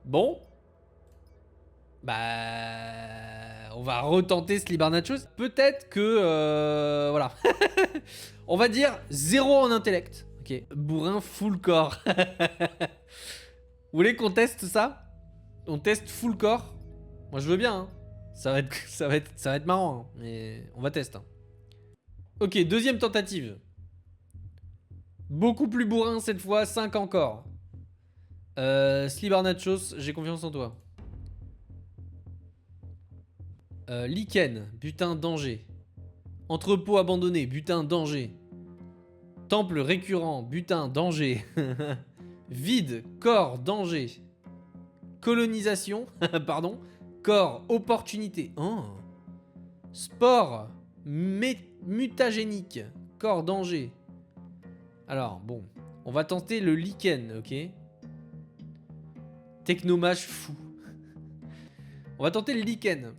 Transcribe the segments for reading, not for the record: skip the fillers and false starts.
Bon. Bah... On va retenter ce Libarnachos. Peut-être que... voilà. On va dire 0 en intellect. Ok. Bourrin full corps. Vous voulez qu'on teste ça? On teste full corps? Moi je veux bien. Hein. Ça va être marrant. Hein. Mais on va tester. Hein. Ok, deuxième tentative. Beaucoup plus bourrin cette fois, 5 encore. Slibarnachos, j'ai confiance en toi. Lichen, butin, danger. Entrepôt abandonné, butin, danger. Temple récurrent, butin, danger. Vide, corps, danger. Colonisation, pardon. Corps, opportunité. Oh. Sport, mutagénique. Corps, danger. Alors, bon. On va tenter le lichen, ok. Technomage fou. On va tenter le lichen.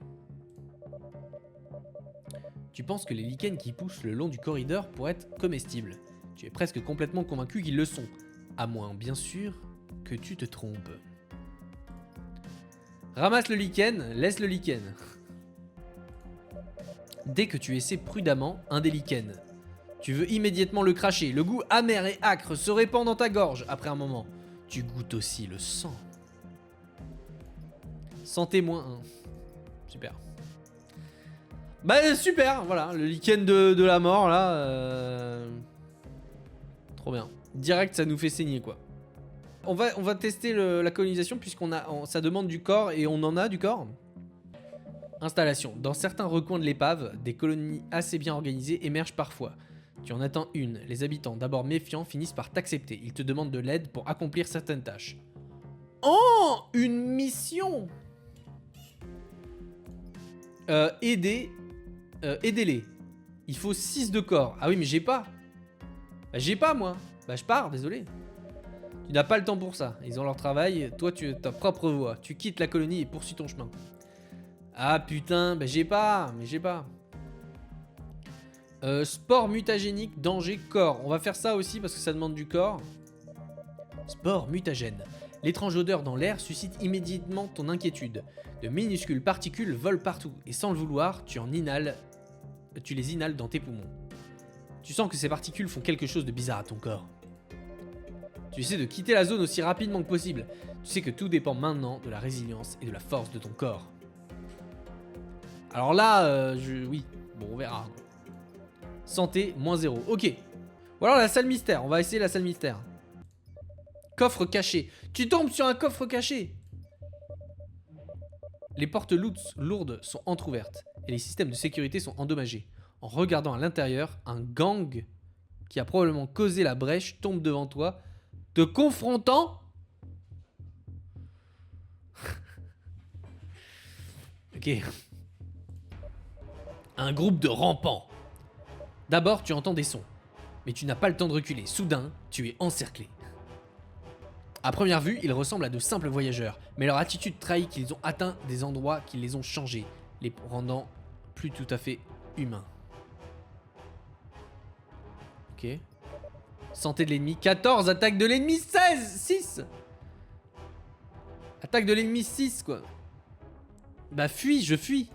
Tu penses que les lichens qui poussent le long du corridor pourraient être comestibles. Tu es presque complètement convaincu qu'ils le sont. À moins, bien sûr, que tu te trompes. Ramasse le lichen, laisse le lichen. Dès que tu essaies prudemment un des lichens, tu veux immédiatement le cracher. Le goût amer et âcre se répand dans ta gorge après un moment. Tu goûtes aussi le sang. Santé -1. Super. Bah super, voilà, le lichen de la mort là. Trop bien. Direct ça nous fait saigner quoi. On va tester la colonisation puisqu'on a, ça demande du corps et on en a du corps. Installation. Dans certains recoins de l'épave, des colonies assez bien organisées émergent parfois. Tu en attends une. Les habitants, d'abord méfiants, finissent par t'accepter. Ils te demandent de l'aide pour accomplir certaines tâches. Oh, une mission. Aidez-les. Il faut 6 de corps. Ah oui, mais j'ai pas. Bah, j'ai pas, moi. Bah, je pars, désolé. Tu n'as pas le temps pour ça. Ils ont leur travail. Toi, tu as ta propre voie. Tu quittes la colonie et poursuis ton chemin. Ah, putain. Bah, j'ai pas. Mais j'ai pas. Sport mutagénique, danger, corps. On va faire ça aussi parce que ça demande du corps. Sport mutagène. L'étrange odeur dans l'air suscite immédiatement ton inquiétude. De minuscules particules volent partout et sans le vouloir, tu les inhales dans tes poumons. Tu sens que ces particules font quelque chose de bizarre à ton corps. Tu essaies de quitter la zone aussi rapidement que possible. Tu sais que tout dépend maintenant de la résilience et de la force de ton corps. Alors là, oui, bon on verra. Santé, -0, ok. Ou alors la salle mystère, on va essayer la salle mystère. Coffre caché. Tu tombes sur un coffre caché. Les portes lourdes sont entrouvertes et les systèmes de sécurité sont endommagés. En regardant à l'intérieur, un gang qui a probablement causé la brèche tombe devant toi, te confrontant. Ok. Un groupe de rampants. D'abord, tu entends des sons, mais tu n'as pas le temps de reculer. Soudain, tu es encerclé. À première vue, ils ressemblent à de simples voyageurs, mais leur attitude trahit qu'ils ont atteint des endroits qui les ont changés, les rendant plus tout à fait humains. Ok. Santé de l'ennemi, 14, attaque de l'ennemi, 16, 6. Attaque de l'ennemi, 6 quoi. Bah fuis, je fuis.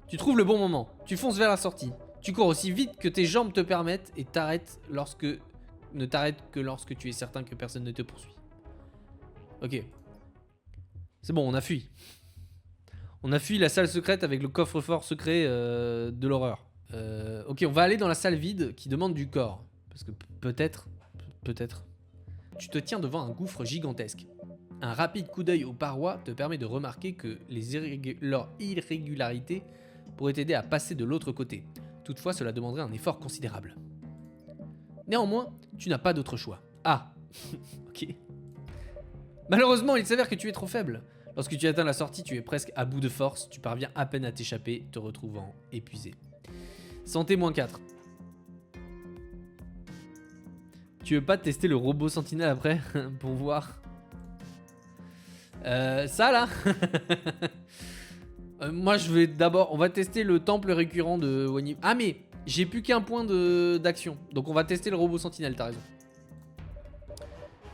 Tu trouves le bon moment, tu fonces vers la sortie. Tu cours aussi vite que tes jambes te permettent et ne t'arrêtes que lorsque tu es certain que personne ne te poursuit. Ok. C'est bon, on a fui. On a fui la salle secrète avec le coffre-fort secret de l'horreur. Ok, on va aller dans la salle vide qui demande du corps. Parce que peut-être... Tu te tiens devant un gouffre gigantesque. Un rapide coup d'œil aux parois te permet de remarquer que leurs irrégularités pourraient t'aider à passer de l'autre côté. Toutefois, cela demanderait un effort considérable. Néanmoins, tu n'as pas d'autre choix. Ah, ok. Malheureusement, il s'avère que tu es trop faible. Lorsque tu atteins la sortie, tu es presque à bout de force. Tu parviens à peine à t'échapper, te retrouvant épuisé. Santé -4. Tu veux pas tester le robot sentinelle après pour voir ça là. Moi je vais d'abord, on va tester le temple récurrent de Wani. Ah mais j'ai plus qu'un point d'action, donc on va tester le robot sentinelle, t'as raison.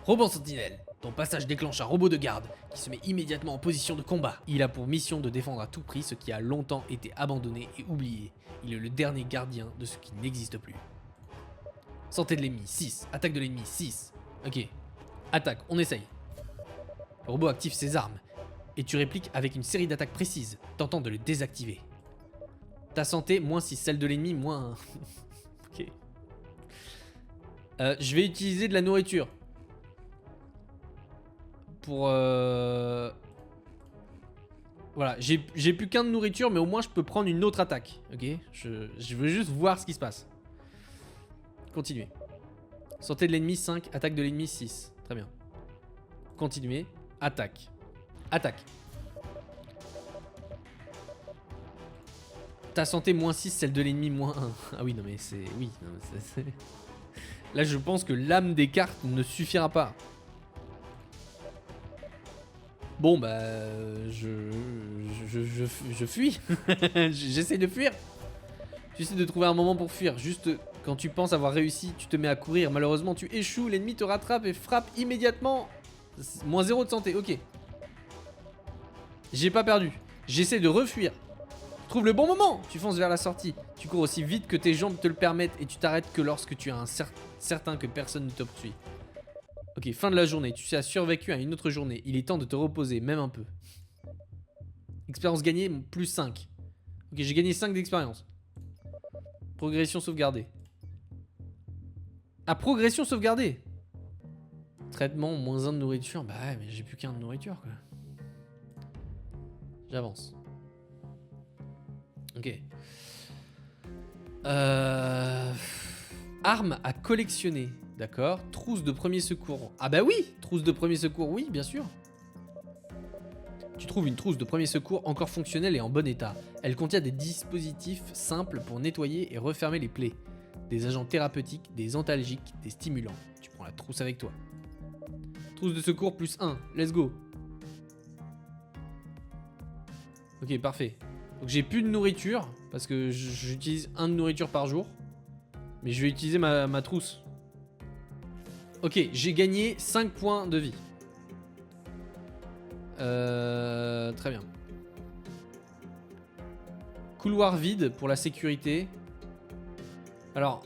Robot sentinelle, Ton passage déclenche un robot de garde qui se met immédiatement en position de combat. Il a pour mission de défendre à tout prix ce qui a longtemps été abandonné et oublié. Il est le dernier gardien de ce qui n'existe plus. Santé de l'ennemi, 6. Attaque de l'ennemi, 6. Ok. Attaque, on essaye. Le robot active ses armes. Et tu répliques avec une série d'attaques précises, tentant de le désactiver. Ta santé, moins 6. Celle de l'ennemi, moins 1. Ok. Je vais utiliser de la nourriture. Pour... Voilà, j'ai plus qu'un de nourriture, mais au moins je peux prendre une autre attaque. Ok, je veux juste voir ce qui se passe. Continuez. Santé de l'ennemi, 5. Attaque de l'ennemi, 6. Très bien. Continuez. Attaque. Attaque. Ta santé, moins 6. Celle de l'ennemi, moins 1. Ah oui, non mais c'est... Oui, non, mais c'est... Là, je pense que l'âme des cartes ne suffira pas. Bon, bah... Je fuis. J'essaie de fuir. J'essaie de trouver un moment pour fuir. Juste quand tu penses avoir réussi, tu te mets à courir. Malheureusement, tu échoues. L'ennemi te rattrape et frappe immédiatement. Moins 0 de santé. Ok. J'ai pas perdu. J'essaie de refuir. Trouve le bon moment. Tu fonces vers la sortie. Tu cours aussi vite que tes jambes te le permettent et tu t'arrêtes que lorsque tu as certain que personne ne te poursuit. Ok, fin de la journée. Tu as survécu à une autre journée. Il est temps de te reposer, même un peu. Expérience gagnée, plus 5. Ok, j'ai gagné 5 d'expérience. Progression sauvegardée. Ah, progression sauvegardée. Traitement, moins 1 de nourriture. Bah ouais, mais j'ai plus qu'un de nourriture, quoi. J'avance. Ok. Arme à collectionner. D'accord. Trousse de premier secours. Ah bah oui, trousse de premier secours, oui, bien sûr. Tu trouves une trousse de premier secours encore fonctionnelle et en bon état. Elle contient des dispositifs simples pour nettoyer et refermer les plaies. Des agents thérapeutiques, des antalgiques, des stimulants. Tu prends la trousse avec toi. Trousse de secours plus 1. Let's go. Ok, parfait. Donc j'ai plus de nourriture parce que j'utilise 1 de nourriture par jour. Mais je vais utiliser ma trousse. Ok, j'ai gagné 5 points de vie. Très bien. Couloir vide pour la sécurité. Alors,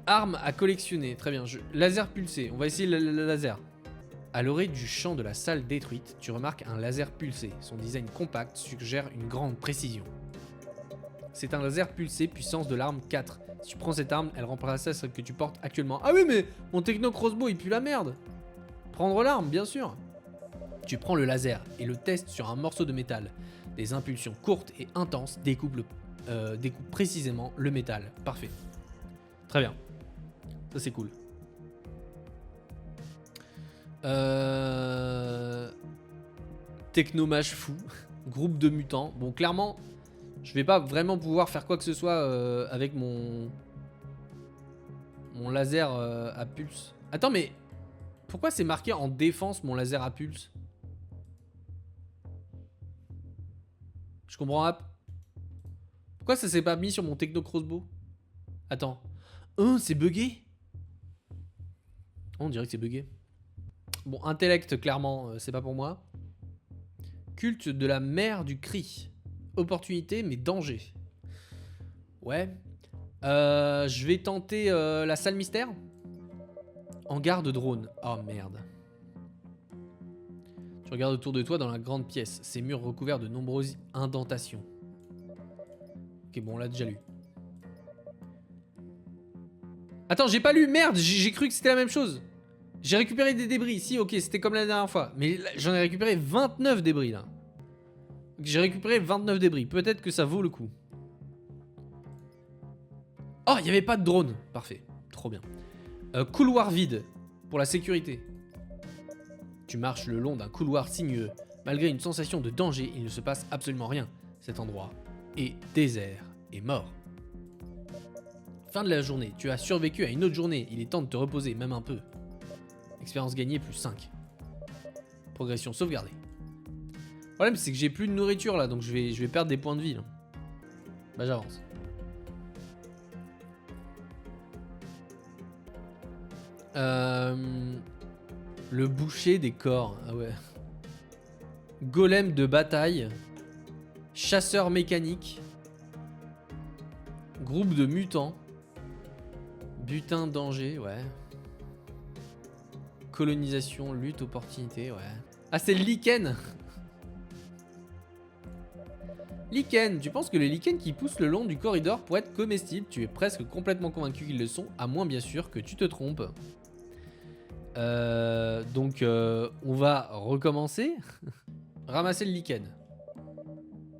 arme à collectionner. Très bien. Laser pulsé. On va essayer le laser. À l'orée du champ de la salle détruite, tu remarques un laser pulsé. Son design compact suggère une grande précision. C'est un laser pulsé puissance de l'arme 4. Si tu prends cette arme, elle remplace celle que tu portes actuellement. Ah oui, mais mon techno crossbow il pue la merde. Prendre l'arme, bien sûr. Tu prends le laser et le testes sur un morceau de métal. Des impulsions courtes et intenses découpent précisément le métal. Parfait. Très bien. Ça c'est cool. Technomage fou. Groupe de mutants. Bon, clairement, je vais pas vraiment pouvoir faire quoi que ce soit avec mon laser à pulse. Attends, mais pourquoi c'est marqué en défense mon laser à pulse? Je comprends pas. Pourquoi ça s'est pas mis sur mon techno crossbow? Attends. C'est bugué? On dirait que c'est bugué. Bon, intellect, clairement, c'est pas pour moi. Culte de la mère du cri. Opportunité, mais danger. Ouais. Je vais tenter la salle mystère. Hangar de drone. Oh merde. Tu regardes autour de toi dans la grande pièce. Ces murs recouverts de nombreuses indentations. Ok, bon, on l'a déjà lu. Attends, j'ai pas lu, merde, j'ai cru que c'était la même chose. J'ai récupéré des débris. Si, ok, c'était comme la dernière fois. Mais j'en ai récupéré 29 débris, là. J'ai récupéré 29 débris. Peut-être que ça vaut le coup. Oh, il n'y avait pas de drone. Parfait. Trop bien. Couloir vide. Pour la sécurité. Tu marches le long d'un couloir sinueux. Malgré une sensation de danger, il ne se passe absolument rien. Cet endroit est désert et mort. Fin de la journée. Tu as survécu à une autre journée. Il est temps de te reposer, même un peu. Expérience gagnée plus 5. Progression sauvegardée. Le problème c'est que j'ai plus de nourriture là, donc je vais perdre des points de vie là. Bah j'avance. Le boucher des corps. Ah ouais. Golem de bataille. Chasseur mécanique. Groupe de mutants. Butin danger, ouais. Colonisation, lutte, opportunité, ouais. Ah, c'est le lichen. Lichen, tu penses que les lichens qui poussent le long du corridor pourraient être comestibles? Tu es presque complètement convaincu qu'ils le sont, à moins bien sûr que tu te trompes. Donc, on va recommencer. Ramasser le lichen.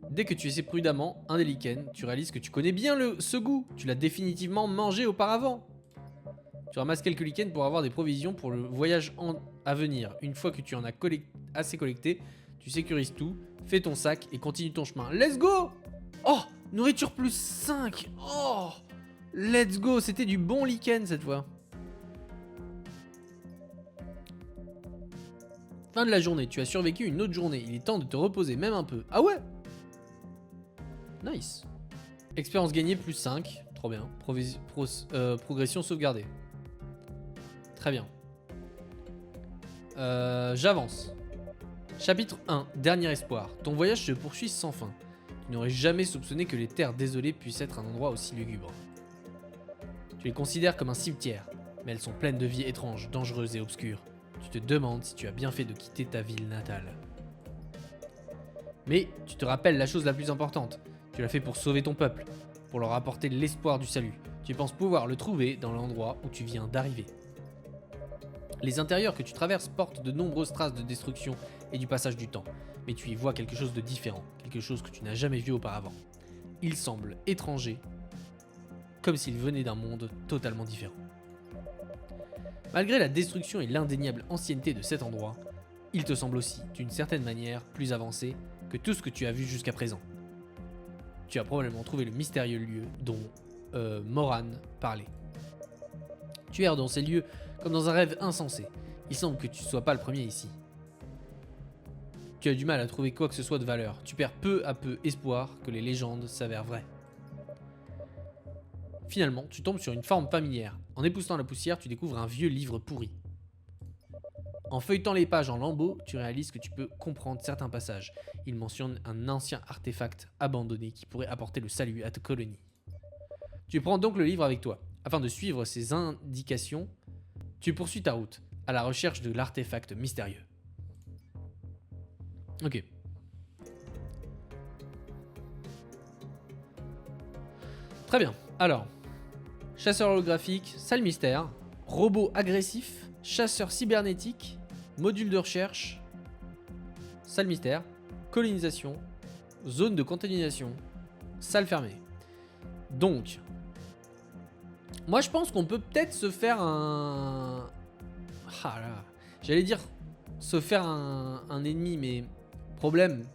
Dès que tu essaies prudemment un des lichens, tu réalises que tu connais bien ce goût. Tu l'as définitivement mangé auparavant. Tu ramasses quelques lichens pour avoir des provisions pour le voyage à venir. Une fois que tu en as assez collecté, tu sécurises tout, fais ton sac et continue ton chemin. Let's go! Oh! Nourriture plus 5! Oh! Let's go! C'était du bon lichen cette fois. Fin de la journée, tu as survécu une autre journée. Il est temps de te reposer, même un peu. Ah ouais! Nice. Expérience gagnée plus 5. Trop bien. Progression sauvegardée. Très bien. J'avance. Chapitre 1. Dernier espoir. Ton voyage se poursuit sans fin. Tu n'aurais jamais soupçonné que les terres désolées puissent être un endroit aussi lugubre. Tu les considères comme un cimetière, mais elles sont pleines de vie étranges, dangereuses et obscures. Tu te demandes si tu as bien fait de quitter ta ville natale. Mais tu te rappelles la chose la plus importante. Tu l'as fait pour sauver ton peuple, pour leur apporter l'espoir du salut. Tu penses pouvoir le trouver dans l'endroit où tu viens d'arriver. Les intérieurs que tu traverses portent de nombreuses traces de destruction et du passage du temps, mais tu y vois quelque chose de différent, quelque chose que tu n'as jamais vu auparavant. Il semble étranger, comme s'il venait d'un monde totalement différent. Malgré la destruction et l'indéniable ancienneté de cet endroit, il te semble aussi, d'une certaine manière, plus avancé que tout ce que tu as vu jusqu'à présent. Tu as probablement trouvé le mystérieux lieu dont Moran parlait. Tu erres dans ces lieux comme dans un rêve insensé. Il semble que tu ne sois pas le premier ici. Tu as du mal à trouver quoi que ce soit de valeur. Tu perds peu à peu espoir que les légendes s'avèrent vraies. Finalement, tu tombes sur une forme familière. En époustelant la poussière, tu découvres un vieux livre pourri. En feuilletant les pages en lambeaux, tu réalises que tu peux comprendre certains passages. Il mentionne un ancien artefact abandonné qui pourrait apporter le salut à ta colonie. Tu prends donc le livre avec toi. Afin de suivre ses indications, tu poursuis ta route, à la recherche de l'artefact mystérieux. Ok. Très bien. Alors, chasseur holographique, salle mystère, robot agressif, chasseur cybernétique, module de recherche, salle mystère, colonisation, zone de contamination, salle fermée. Donc, moi je pense qu'on peut peut-être se faire un... Ah là, j'allais dire se faire un ennemi, mais problème,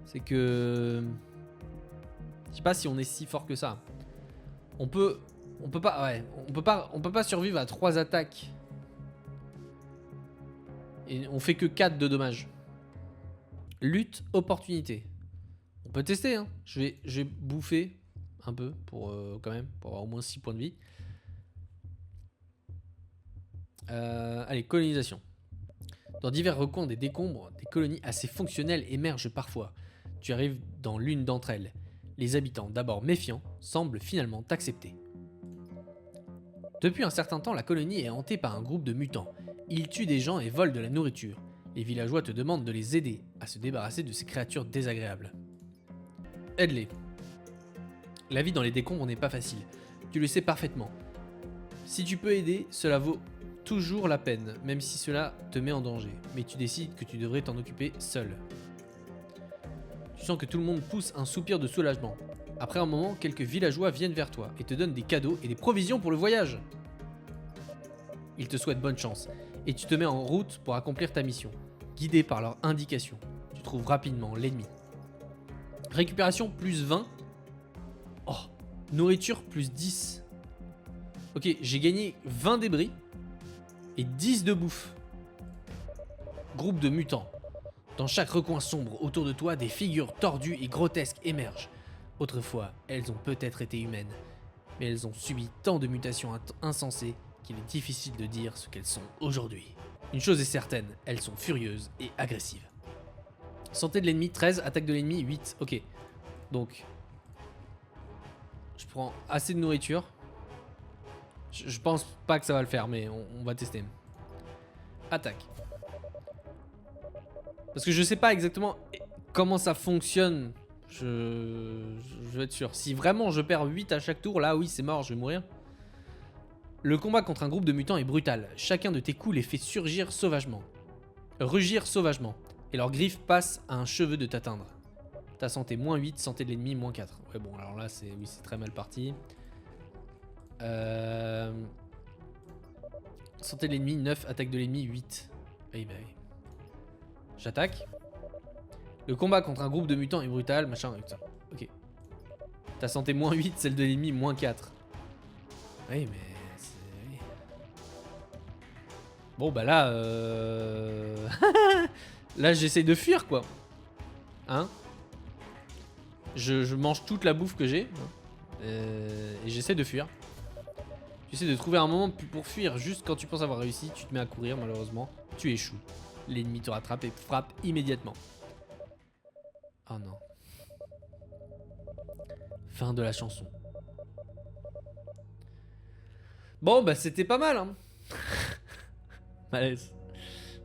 c'est que... Je sais pas si on est si fort que ça. On peut pas, ouais, on peut pas survivre à 3 attaques. Et on fait que 4 de dommages. Lutte, opportunité. On peut tester, hein. Je vais bouffer un peu pour quand même, pour avoir au moins 6 points de vie. Allez, colonisation. Dans divers recoins des décombres, des colonies assez fonctionnelles émergent parfois. Tu arrives dans l'une d'entre elles. Les habitants, d'abord méfiants, semblent finalement t'accepter. Depuis un certain temps, la colonie est hantée par un groupe de mutants. Ils tuent des gens et volent de la nourriture. Les villageois te demandent de les aider à se débarrasser de ces créatures désagréables. Aide-les. La vie dans les décombres n'est pas facile. Tu le sais parfaitement. Si tu peux aider, cela vaut toujours la peine, même si cela te met en danger. Mais tu décides que tu devrais t'en occuper seul. Tu sens que tout le monde pousse un soupir de soulagement. Après un moment, quelques villageois viennent vers toi et te donnent des cadeaux et des provisions pour le voyage. Ils te souhaitent bonne chance et tu te mets en route pour accomplir ta mission. Guidé par leurs indications, tu trouves rapidement l'ennemi. Récupération plus 20. Oh, nourriture plus 10. Ok, j'ai gagné 20 débris et 10 de bouffe. Groupe de mutants. Dans chaque recoin sombre autour de toi, des figures tordues et grotesques émergent. Autrefois, elles ont peut-être été humaines, mais elles ont subi tant de mutations insensées qu'il est difficile de dire ce qu'elles sont aujourd'hui. Une chose est certaine, elles sont furieuses et agressives. Santé de l'ennemi 13, attaque de l'ennemi 8. Ok. Donc, je prends assez de nourriture. Je pense pas que ça va le faire, mais on va tester. Attaque. Parce que je sais pas exactement comment ça fonctionne. Je veux être sûr. Si vraiment je perds 8 à chaque tour, là oui c'est mort, je vais mourir. Le combat contre un groupe de mutants est brutal. Chacun de tes coups les fait surgir sauvagement. Rugir sauvagement. Et leurs griffes passent à un cheveu de t'atteindre. Ta santé moins 8, santé de l'ennemi moins 4. Ouais bon alors là c'est oui, c'est très mal parti. Santé de l'ennemi 9, attaque de l'ennemi 8. Oui bah oui. J'attaque. Le combat contre un groupe de mutants est brutal, machin. Ok. Ta santé moins 8, celle de l'ennemi moins 4. Oui mais... oui. Bon bah là... là j'essaye de fuir quoi. Hein? Je mange toute la bouffe que j'ai. Et j'essaie de fuir. Tu essaies de trouver un moment pour fuir. Juste quand tu penses avoir réussi, tu te mets à courir malheureusement. Tu échoues. L'ennemi te rattrape et frappe immédiatement. Oh non. Fin de la chanson. Bon bah c'était pas mal hein. Malaise.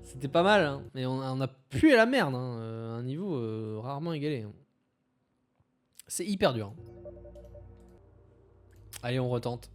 C'était pas mal hein. Mais on a pué la merde hein. Un niveau rarement égalé hein. C'est hyper dur. Allez on retente.